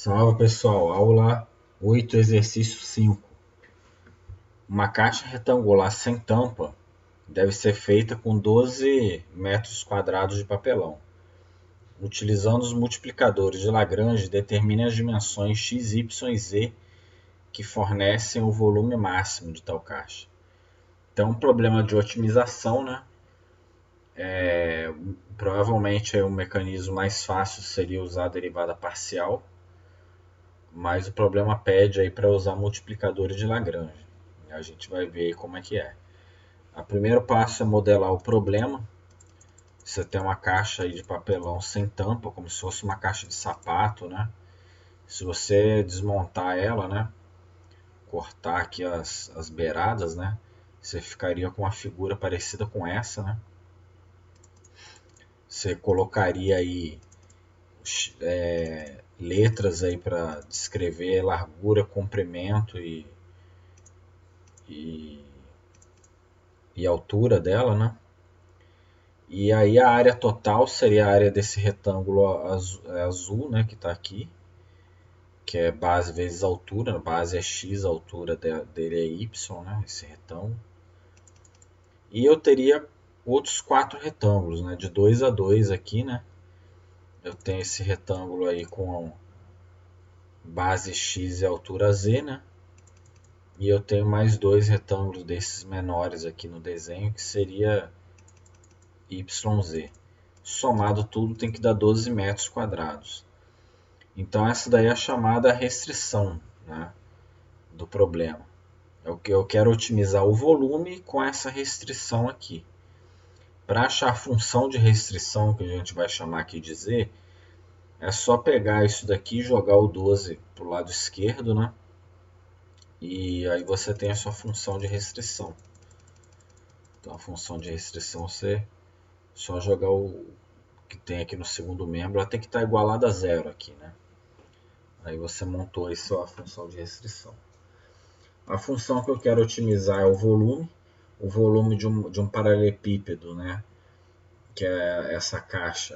Salve pessoal, aula 8, exercício 5. Uma caixa retangular sem tampa deve ser feita com 12 metros quadrados de papelão. Utilizando os multiplicadores de Lagrange, determine as dimensões x, y e z que fornecem o volume máximo de tal caixa. Então, um problema de otimização, né? Provavelmente o mecanismo mais fácil seria usar a derivada parcial, mas o problema pede aí para usar multiplicadores de Lagrange. A gente vai ver como é que é. O primeiro passo é modelar o problema. Você tem uma caixa aí de papelão sem tampa, como se fosse uma caixa de sapato, né? Se você desmontar ela, né? Cortar aqui as beiradas, né? Você ficaria com uma figura parecida com essa, né? Você colocaria aí letras aí para descrever largura, comprimento e, e altura dela, né? E aí a área total seria a área desse retângulo azul, né, que está aqui, que é base vezes altura. A base é x, a altura dele é y, né, esse retângulo. E eu teria outros 4 retângulos, né, de 2 a 2 aqui, né. Eu tenho esse retângulo aí com base x e altura z, né. E eu tenho mais 2 retângulos desses menores aqui no desenho, que seria YZ. Somado tudo tem que dar 12 metros quadrados. Então essa daí é a chamada restrição, né, do problema. Eu quero otimizar o volume com essa restrição aqui. Para achar a função de restrição, que a gente vai chamar aqui de z, é só pegar isso daqui e jogar o 12 para o lado esquerdo, né? E aí você tem a sua função de restrição. Então a função de restrição você só jogar o que tem aqui no segundo membro, ela tem que estar igualada a zero aqui, né? Aí você montou aí sua função de restrição. A função que eu quero otimizar é o volume de um paralelepípedo, né? Que é essa caixa,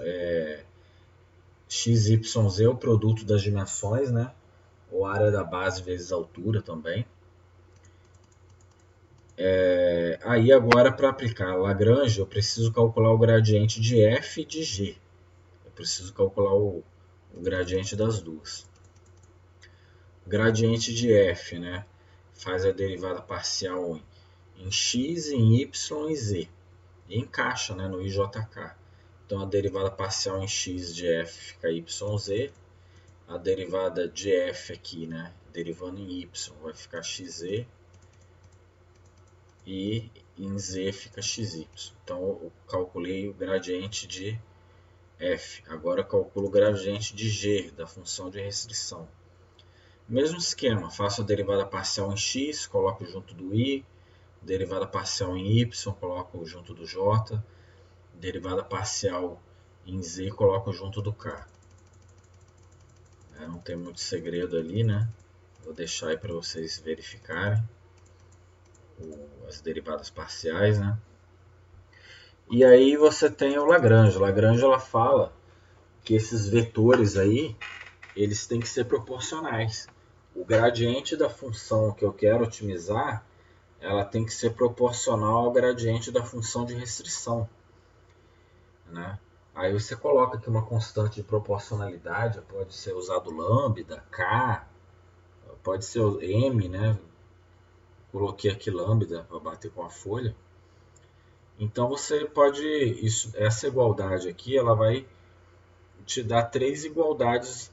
XYZ é o produto das dimensões, né? Ou área da base vezes altura também. Aí agora, para aplicar Lagrange, eu preciso calcular o gradiente de f e de g. Eu preciso calcular o gradiente das duas. Gradiente de f, né? Faz a derivada parcial em x, em y e z. E encaixa, né, no IJK. Então a derivada parcial em x de f fica yz. A derivada de f aqui, né, derivando em y, vai ficar xz. E em z fica xy. Então eu calculei o gradiente de f. Agora eu calculo o gradiente de g, da função de restrição. Mesmo esquema, faço a derivada parcial em x, coloco junto do i. Derivada parcial em y, coloco junto do j. Derivada parcial em z, coloco junto do k. Não tem muito segredo ali, né? Vou deixar aí para vocês verificarem as derivadas parciais, né? E aí você tem o Lagrange. Lagrange ela fala que esses vetores aí, eles têm que ser proporcionais. O gradiente da função que eu quero otimizar, ela tem que ser proporcional ao gradiente da função de restrição, né? Aí você coloca aqui uma constante de proporcionalidade, pode ser usado lambda, k, pode ser m, né? Coloquei aqui lambda para bater com a folha. Então você pode, essa igualdade aqui, ela vai te dar 3 igualdades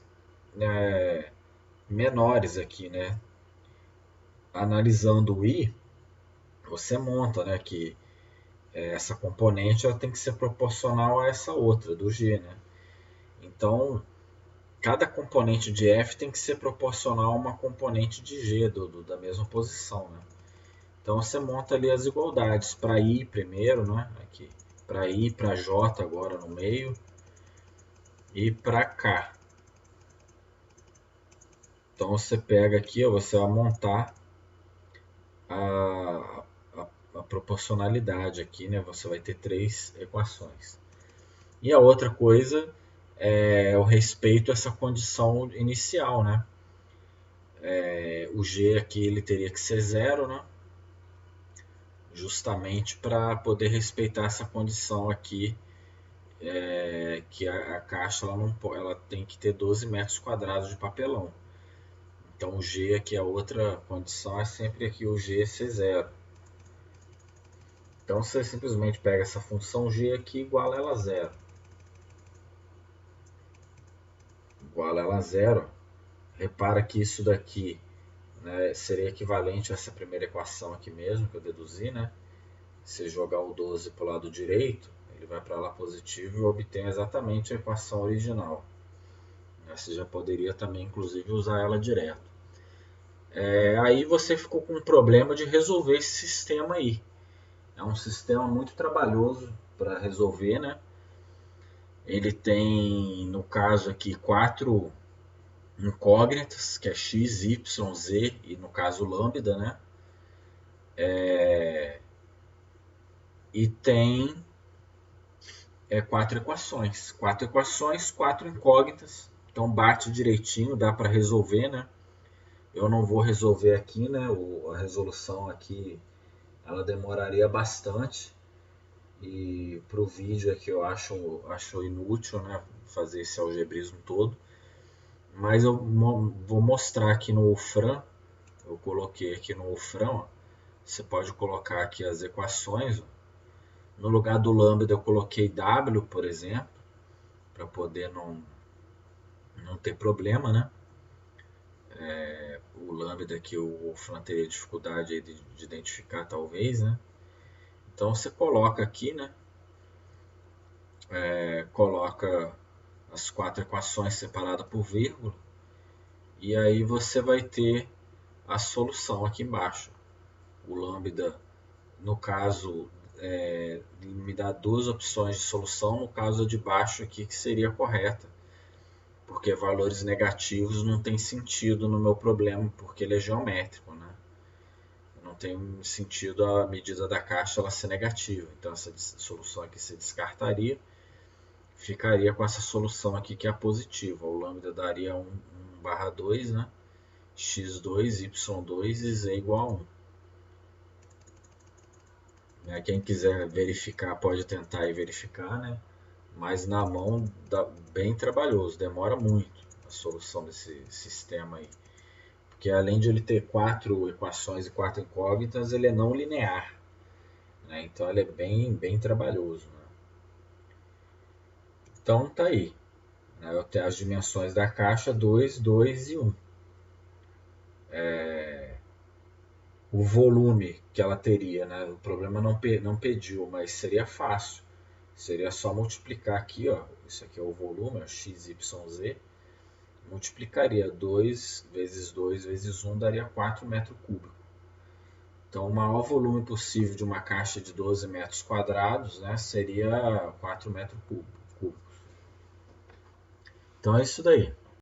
menores aqui, né? Analisando o i, você monta, né, que essa componente ela tem que ser proporcional a essa outra, do g, né? Então, cada componente de f tem que ser proporcional a uma componente de g da mesma posição, né? Então você monta ali as igualdades para i primeiro, né? Aqui, para i, para j agora no meio e para k. Então você pega aqui, você vai montar a proporcionalidade aqui, né? Você vai ter 3 equações. E a outra coisa eu respeito essa condição inicial, né? O G aqui ele teria que ser 0, né? Justamente para poder respeitar essa condição aqui, que a caixa ela tem que ter 12 metros quadrados de papelão. Então o G aqui, a outra condição é sempre aqui o G ser 0. Então você simplesmente pega essa função G aqui e iguala ela a 0. Iguala ela a 0. Repara que isso daqui, né, seria equivalente a essa primeira equação aqui mesmo, que eu deduzi, né? Se jogar o 12 para o lado direito, ele vai para lá positivo e obtém exatamente a equação original. Você já poderia também, inclusive, usar ela direto. Aí você ficou com um problema de resolver esse sistema aí. É um sistema muito trabalhoso para resolver, né? Ele tem, no caso aqui, 4 incógnitas, que é x, y, z e no caso lambda, né? E tem 4 equações. 4 equações, 4 incógnitas. Então bate direitinho, dá para resolver, né? Eu não vou resolver aqui, né? A resolução aqui ela demoraria bastante. E para o vídeo aqui eu acho inútil, né? Fazer esse algebrismo todo. Mas eu vou mostrar aqui no Wolfram. Eu coloquei aqui no Wolfram. Ó. Você pode colocar aqui as equações. Ó. No lugar do lambda eu coloquei W, por exemplo, para poder não ter problema, né? O lambda aqui o Wolfram teria dificuldade de identificar, talvez, né? Então você coloca aqui, né? Coloca as 4 equações separadas por vírgula e aí você vai ter a solução aqui embaixo. O lambda, no caso, me dá 2 opções de solução, no caso de baixo aqui que seria correta, porque valores negativos não tem sentido no meu problema, porque ele é geométrico, né? Não tem sentido a medida da caixa ela ser negativa, então essa solução aqui se descartaria, ficaria com essa solução aqui que é a positiva, o lambda daria 1/2, né? x2, y2 e z igual a 1. Quem quiser verificar pode tentar e verificar, né? Mas na mão dá bem trabalhoso, demora muito a solução desse sistema aí. Porque além de ele ter 4 equações e 4 incógnitas, ele é não linear. Né? Então ele é bem trabalhoso. Né? Então tá aí. Né? Eu tenho as dimensões da caixa 2, 2 e 1. O volume que ela teria, né? O problema não pediu, mas seria fácil. Seria só multiplicar aqui, ó. Isso aqui é o volume, ó, x, y, z. Multiplicaria 2 vezes 2 vezes 1 daria 4 metros cúbicos. Então, o maior volume possível de uma caixa de 12 metros quadrados, né, seria 4 metros cúbicos. Então é isso daí.